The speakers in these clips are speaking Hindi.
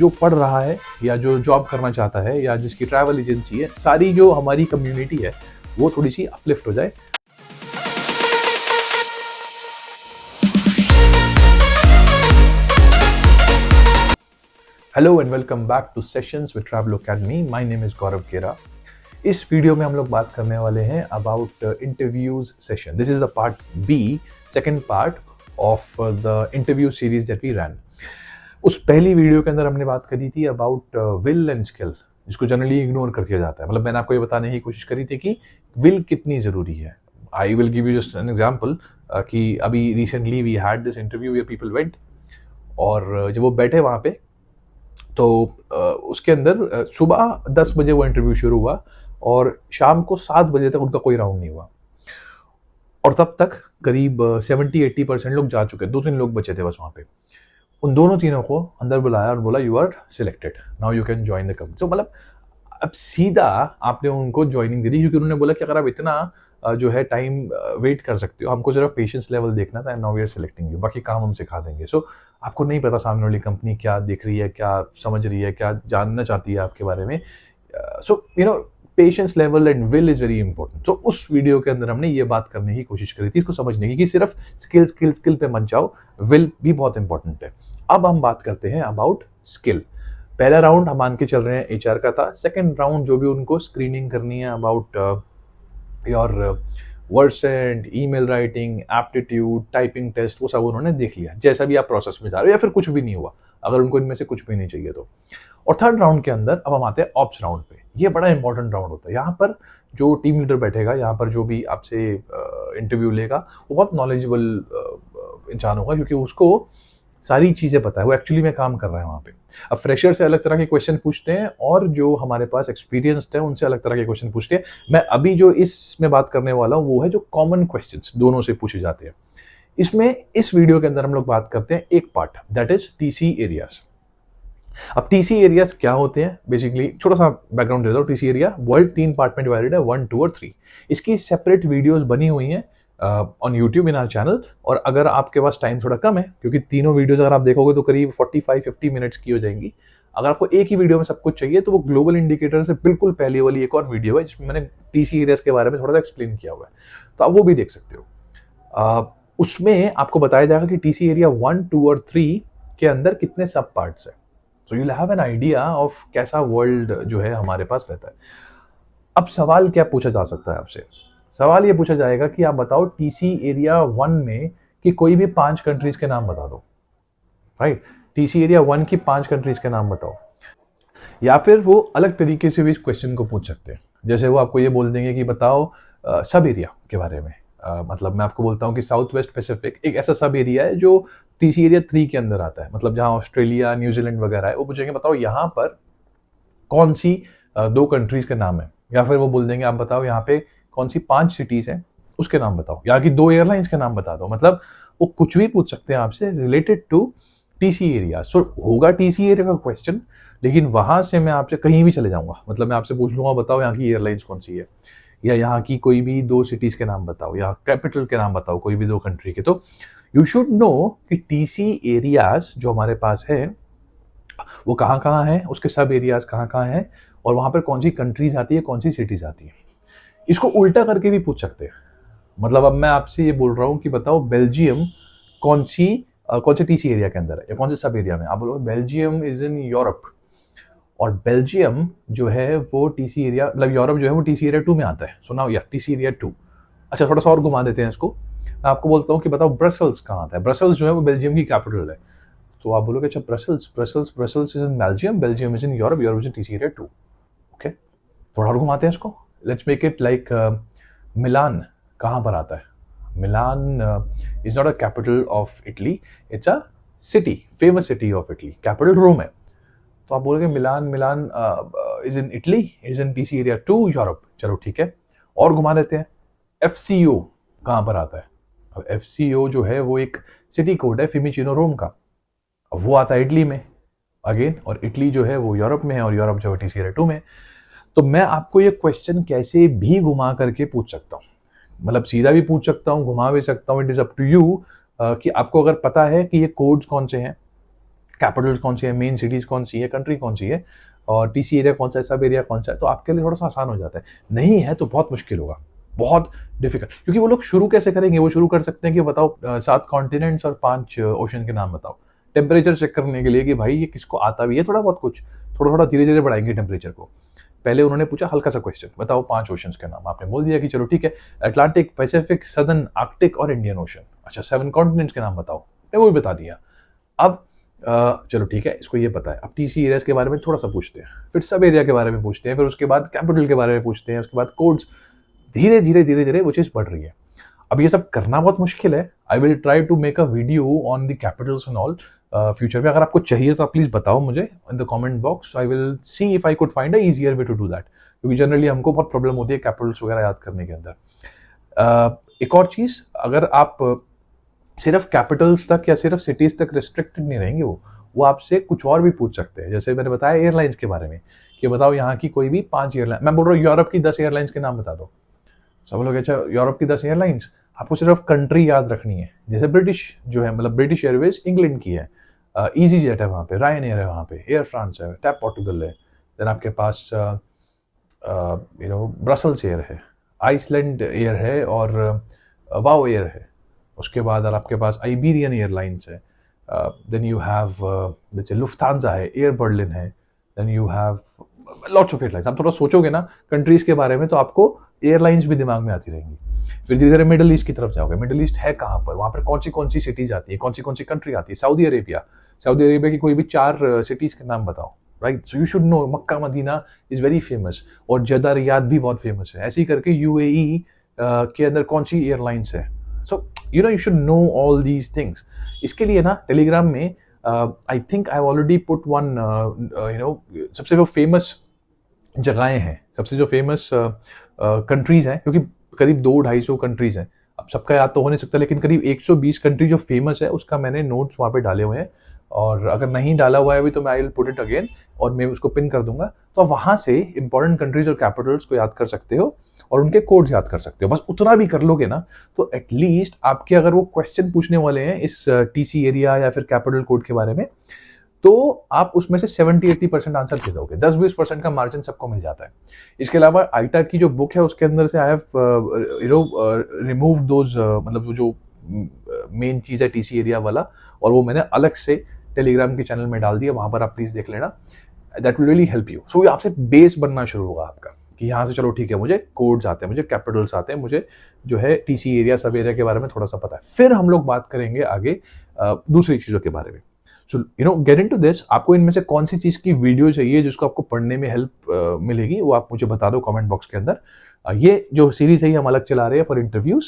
जो पढ़ रहा है या जो जॉब करना चाहता है या जिसकी ट्रैवल एजेंसी है, सारी जो हमारी कम्युनिटी है वो थोड़ी सी अपलिफ्ट हो जाए। Hello and welcome back to sessions with travel academy. My name is Gaurav Kera. इस वीडियो में हम लोग बात करने वाले हैं about interviews session. This is the part B, second part of the interview series that we ran. उस पहली वीडियो के अंदर हमने बात करी थी अबाउट विल एंड स्किल, जिसको जनरली इग्नोर कर दिया जाता है। मतलब मैंने आपको ये बताने की कोशिश करी थी कि विल कितनी ज़रूरी है। I will give you just an example कि अभी recently we had this interview where people went, और जब वो बैठे वहाँ पे तो उसके अंदर सुबह 10 बजे वो इंटरव्यू शुरू हुआ और शाम को 7 बजे तक उनका कोई राउंड नहीं हुआ, और तब तक करीब 70-80% लोग जा चुके, 2-3 लोग बचे थे बस वहाँ पे। उन दोनों तीनों को अंदर बुलाया और बोला you are selected, now you can join the company. तो मतलब अब सीधा आपने उनको ज्वाइनिंग दे दी, क्योंकि उन्होंने बोला कि अगर आप इतना जो है टाइम वेट कर सकते हो, हमको सिर्फ पेशेंस लेवल देखना था, now we are selecting you, बाकी काम हम सिखा देंगे। सो आपको नहीं पता सामने वाली कंपनी क्या देख रही है, क्या समझ रही है, क्या जानना चाहती है आपके बारे में। So you know patience level and will is very important. तो उस वीडियो के अंदर हमने ये बात करने की कोशिश करी थी, इसको समझने की कि सिर्फ स्किल स्किल स्किल पे मत जाओ, विल भी बहुत इंपॉर्टेंट है। अब हम बात करते हैं अबाउट स्किल। पहला राउंड हम मान के चल रहे हैं एचआर का था। सेकंड राउंड जो भी उनको स्क्रीनिंग करनी है about your words and email writing, aptitude, typing test, वो सब उन्होंने देख लिया। जैसा भी आप प्रोसेस में जा रहे हो या फिर कुछ भी नहीं हुआ, अगर उनको इनमें से कुछ भी नहीं चाहिए तो। और थर्ड राउंड के अंदर अब हम आते हैं ऑप्स राउंड पे। ये बड़ा इंपॉर्टेंट राउंड होता है। यहाँ पर जो टीम लीडर बैठेगा, यहाँ पर जो भी आपसे इंटरव्यू लेगा, वो बहुत नॉलेजेबल इंसान होगा, क्योंकि उसको सारी चीज़ें पता है, वो एक्चुअली में काम कर रहा है वहाँ पे। अब फ्रेशर से अलग तरह के क्वेश्चन पूछते हैं और जो हमारे पास एक्सपीरियंस्ड है उनसे अलग तरह के क्वेश्चन पूछते हैं। मैं अभी जो इसमें बात करने वाला हूँ वो है जो कॉमन क्वेश्चंस दोनों से पूछे जाते हैं। इसमें इस वीडियो के अंदर हम लोग बात करते हैं एक part, that is TC areas. अब टीसी एरियाज क्या होते हैं, बेसिकली थोड़ा सा बैकग्राउंड दे दो। टीसी एरिया वर्ल्ड 3 पार्ट में डिवाइडेड है, 1, 2 और 3। इसकी सेपरेट वीडियोस बनी हुई हैं on YouTube in our channel. और अगर आपके पास टाइम थोड़ा कम है, क्योंकि तीनों वीडियोस अगर आप देखोगे तो करीब 45-50 मिनट्स की हो जाएंगी। अगर आपको एक ही वीडियो में सब कुछ चाहिए तो वो ग्लोबल इंडिकेटर से बिल्कुल पहले वाली एक और वीडियो है जिसमें मैंने टीसी एरियाज के बारे में थोड़ा सा एक्सप्लेन किया हुआ है, तो आप वो भी देख सकते हो। उसमें आपको बताया जाएगा कि टीसी एरिया 1, 2 और 3 के अंदर कितने सब पार्ट्स है। So you will have an idea of कैसा वर्ल्ड जो है हमारे पास रहता है। अब सवाल क्या पूछा जा सकता है आपसे? सवाल ये पूछा जाएगा कि आप बताओ टीसी एरिया 1 में कि कोई भी 5 कंट्रीज के नाम बता दो, राइट? टीसी एरिया 1 की 5 कंट्रीज के नाम बताओ। या फिर वो अलग तरीके से भी इस क्वेश्चन को पूछ सकते हैं। जैसे वो आपको ये बोल देंगे कि बताओ सब एरिया के बारे में। मतलब मैं आपको बोलता हूँ कि साउथ वेस्ट पैसिफिक एक ऐसा सब एरिया है जो टीसी एरिया 3 के अंदर आता है, मतलब जहाँ ऑस्ट्रेलिया, न्यूजीलैंड वगैरह है। वो पूछेंगे बताओ यहाँ पर कौन सी 2 कंट्रीज के नाम है। या फिर वो बोल देंगे आप बताओ यहाँ पे कौन सी 5 सिटीज हैं, उसके नाम बताओ। यहाँ की 2 एयरलाइंस के नाम बता दो। मतलब वो कुछ भी पूछ सकते हैं आपसे रिलेटेड टू टीसी एरिया। सो होगा टीसी एरिया का क्वेश्चन, लेकिन वहां से मैं आपसे कहीं भी चले जाऊंगा। मतलब मैं आपसे पूछ लूंगा बताओ यहाँ की एयरलाइंस कौन सी है, या यहाँ की कोई भी 2 सिटीज के नाम बताओ, या कैपिटल के नाम बताओ कोई भी 2 कंट्री के। तो यू शुड नो कि टीसी एरियाज जो हमारे पास है वो कहाँ कहाँ है, उसके सब एरियाज कहाँ कहाँ हैं, और वहाँ पर कौन सी कंट्रीज आती है, कौन सी सिटीज आती है। इसको उल्टा करके भी पूछ सकते हैं। मतलब अब मैं आपसे ये बोल रहा हूँ कि बताओ बेल्जियम कौन से टीसी एरिया के अंदर है या कौन से सब एरिया में। आप बोलोगे बेल्जियम इज इन यूरोप, और बेल्जियम जो है वो टीसी एरिया, मतलब यूरोप जो है वो टीसी एरिया 2 में आता है। सो नाउ या टीसी एरिया 2। अच्छा, थोड़ा सा और घुमा देते हैं इसको। मैं आपको बोलता हूँ कि बताओ ब्रसल्स कहाँ आता है। ब्रसल्स जो है वो बेल्जियम की कैपिटल है। तो आप बोलोगे अच्छा Brussels Brussels Brussels is in Belgium, Belgium is in Europe, Europe is in TC area 2। Okay, थोड़ा और घुमाते हैं इसको। Let's make it like Milan कहाँ पर आता है। Milan is not a capital of Italy, it's a city, famous city of Italy. Capital Rome है। तो आप बोलोगे Milan Milan is in Italy, is in TC area 2 Europe. चलो ठीक है, और घुमा देते हैं। एफसीओ कहाँ पर आता है? अब एफसीओ जो है वो एक सिटी कोड है फिमिचिनो रोम का। अब वो आता है इटली में अगेन, और इटली जो है वो यूरोप में है, और यूरोप जो है टीसी एरिया 2 में। तो मैं आपको ये क्वेश्चन कैसे भी घुमा करके पूछ सकता हूँ। मतलब सीधा भी पूछ सकता हूँ, घुमा भी सकता हूँ। It is up to you कि आपको अगर पता है कि ये कोड्स कौन से हैं, कैपिटल्स कौन सी है, मेन सिटीज़ कौन सी है, कंट्री कौन सी है, और टीसी एरिया कौन सा है, सब एरिया कौन सा है, तो आपके लिए थोड़ा सा आसान हो जाता है। नहीं है तो बहुत मुश्किल होगा, बहुत डिफिकल्ट, क्योंकि वो लोग शुरू कैसे करेंगे, वो शुरू कर सकते हैं कि बताओ 7 कॉन्टिनेंट्स और 5 ओशन के नाम बताओ, टेम्परेचर चेक करने के लिए कि भाई ये किसको आता भी है थोड़ा बहुत कुछ, थोड़ा थोड़ा धीरे धीरे बढ़ाएंगे टेम्परेचर को। पहले उन्होंने पूछा हल्का सा क्वेश्चन, बताओ 5 ओशंस के नाम, आपने बोल दिया कि चलो ठीक है, अटलांटिक, पैसिफिक, सदर्न, आर्कटिक और इंडियन ओशन। अच्छा 7 कॉन्टिनेंट्स के नाम बताओ, मैं वो भी बता दिया। अब चलो ठीक है, इसको ये पता है, अब टीसी एरियाज के बारे में थोड़ा सा पूछते हैं, फिर सब एरिया के बारे में पूछते हैं, फिर उसके बाद कैपिटल के बारे में पूछते हैं, उसके बाद कोड्स, धीरे धीरे धीरे धीरे वो चीज़ बढ़ रही है। अब ये सब करना बहुत मुश्किल है। I will try to make a video on the capitals and all future में। अगर आपको चाहिए तो आप प्लीज़ बताओ मुझे in the comment box, I will see if I could find a easier way to do that, क्योंकि जनरली हमको बहुत प्रॉब्लम होती है कैपिटल्स वगैरह याद करने के अंदर। एक और चीज़, अगर आप सिर्फ कैपिटल्स तक या सिर्फ सिटीज़ तक रिस्ट्रिक्टेड नहीं रहेंगे, वो आपसे कुछ और भी पूछ सकते हैं। जैसे मैंने बताया एयरलाइंस के बारे में कि बताओ यहाँ की कोई भी 5 एयरलाइन, मैं बोल रहा हूँ यूरोप की 10 एयरलाइंस के नाम बता दो। सब लोग अच्छा यूरोप की 10 एयरलाइंस, आपको सिर्फ कंट्री याद रखनी है। जैसे ब्रिटिश जो है, मतलब ब्रिटिश एयरवेज इंग्लैंड की है, ईजी जेट है वहाँ पे, रायन एयर है वहाँ पे, एयर फ्रांस है, टैप पोर्टुगल है, देन आपके पास ब्रसल्स एयर है, आइसलैंड एयर है, और वाओ एयर है। उसके बाद आपके पास आइबेरियन एयरलाइंस है, देन यू हैव जैसे लुफ्थांसा है, एयर बर्लिन है, then you have lots of airlines. आप थोड़ा सोचोगे ना कंट्रीज के बारे में तो आपको एयरलाइंस भी दिमाग में आती रहेंगी। फिर धीरे धीरे मिडिल ईस्ट की तरफ जाओगे, मिडिल ईस्ट है कहाँ पर, वहाँ पर कौन सी सिटीज आती है, कौन सी कंट्री आती है। सऊदी अरेबिया की कोई भी 4 सिटीज के नाम बताओ, right. So you should know Mecca Medina is very famous, और जद्दा रियाद भी बहुत फेमस है। ऐसे ही करके यूएई के अंदर कौन सी एयरलाइंस है। सो you should know all these things. इसके लिए ना टेलीग्राम में I think I already put one सबसे जो फेमस जगहें हैं, सबसे जो फेमस कंट्रीज हैं, क्योंकि करीब 200-250 कंट्रीज हैं। अब सबका याद तो हो नहीं सकता, लेकिन करीब 120 कंट्री जो फेमस है उसका मैंने नोट्स वहाँ पे डाले हुए हैं, और अगर नहीं डाला हुआ है अभी तो मैं I will put it again, और मैं उसको पिन कर दूंगा। तो आप वहाँ से इंपॉर्टेंट कंट्रीज और कैपिटल्स को याद कर सकते हो, और उनके कोड्स याद कर सकते हो। बस उतना भी कर लोगे ना तो एटलीस्ट आपके, अगर वो क्वेश्चन पूछने वाले हैं इस टीसी एरिया या फिर कैपिटल कोड के बारे में, तो आप उसमें से 70-80% आंसर दे दोगे। 10-20% का मार्जिन सबको मिल जाता है। इसके अलावा आईटा की जो बुक है उसके अंदर से आई हैव रिमूव दोज, मतलब जो मेन चीज़ है टीसी एरिया वाला, और वो मैंने अलग से टेलीग्राम के चैनल में डाल दिया, वहाँ पर आप प्लीज़ देख लेना। That will really help you. So आपसे बेस बनना शुरू होगा आपका, कि यहाँ से चलो ठीक है, मुझे कोड्स आते हैं, मुझे कैपिटल्स आते हैं, मुझे जो है टीसी एरिया सब एरिया के बारे में थोड़ा सा पता है। फिर हम लोग बात करेंगे आगे दूसरी चीज़ों के बारे में। सो गेट इनटू दिस। आपको इनमें से कौन सी चीज़ की वीडियो चाहिए जिसको आपको पढ़ने में हेल्प मिलेगी, वो आप मुझे बता दो कमेंट बॉक्स के अंदर। ये जो सीरीज है ये हम अलग चला रहे हैं फॉर इंटरव्यूज,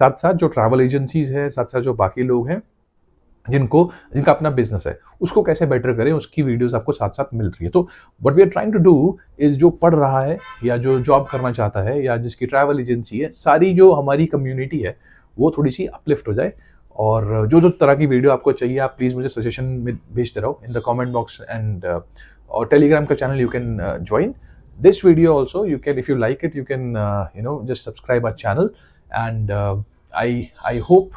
साथ साथ जो ट्रैवल एजेंसीज है, साथ साथ जो बाकी लोग हैं जिनका अपना बिजनेस है, उसको कैसे बेटर करें, उसकी वीडियोस आपको साथ साथ मिल रही है। तो what we are trying to do is, जो पढ़ रहा है या जो जॉब करना चाहता है या जिसकी ट्रैवल एजेंसी है, सारी जो हमारी कम्युनिटी है वो थोड़ी सी अपलिफ्ट हो जाए। और जो तरह की वीडियो आपको चाहिए आप प्लीज़ मुझे सजेशन में भेजते रहो in the comment box, and और टेलीग्राम का channel you can join this video also. You can, if you like it, you can just subscribe our channel, and I hope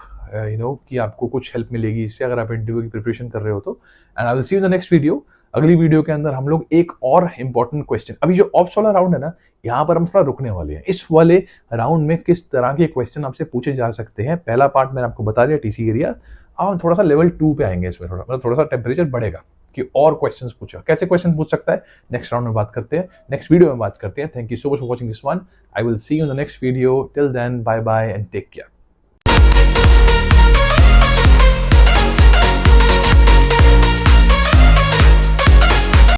कि आपको कुछ हेल्प मिलेगी इससे, अगर आप इंटरव्यू की प्रिपरेशन कर रहे हो तो। And I will see you in the next video. अगली वीडियो के अंदर हम लोग एक और इम्पॉर्टेंट क्वेश्चन, अभी जो ऑप्स वाला राउंड है ना, यहाँ पर हम थोड़ा रुकने वाले हैं। इस वाले राउंड में किस तरह के क्वेश्चन आपसे पूछे जा सकते हैं, पहला पार्ट मैंने आपको बता दिया टीसी एरिया। अब हम थोड़ा सा लेवल 2 पे आएंगे, इसमें थोड़ा सा टेम्परेचर बढ़ेगा कि और क्वेश्चंस पूछा, कैसे क्वेश्चन पूछ सकता है, नेक्स्ट राउंड में बात करते हैं, नेक्स्ट वीडियो में बात करते हैं। Thank you so much for watching this one. I will see you in the next video. Till then, bye bye and take care.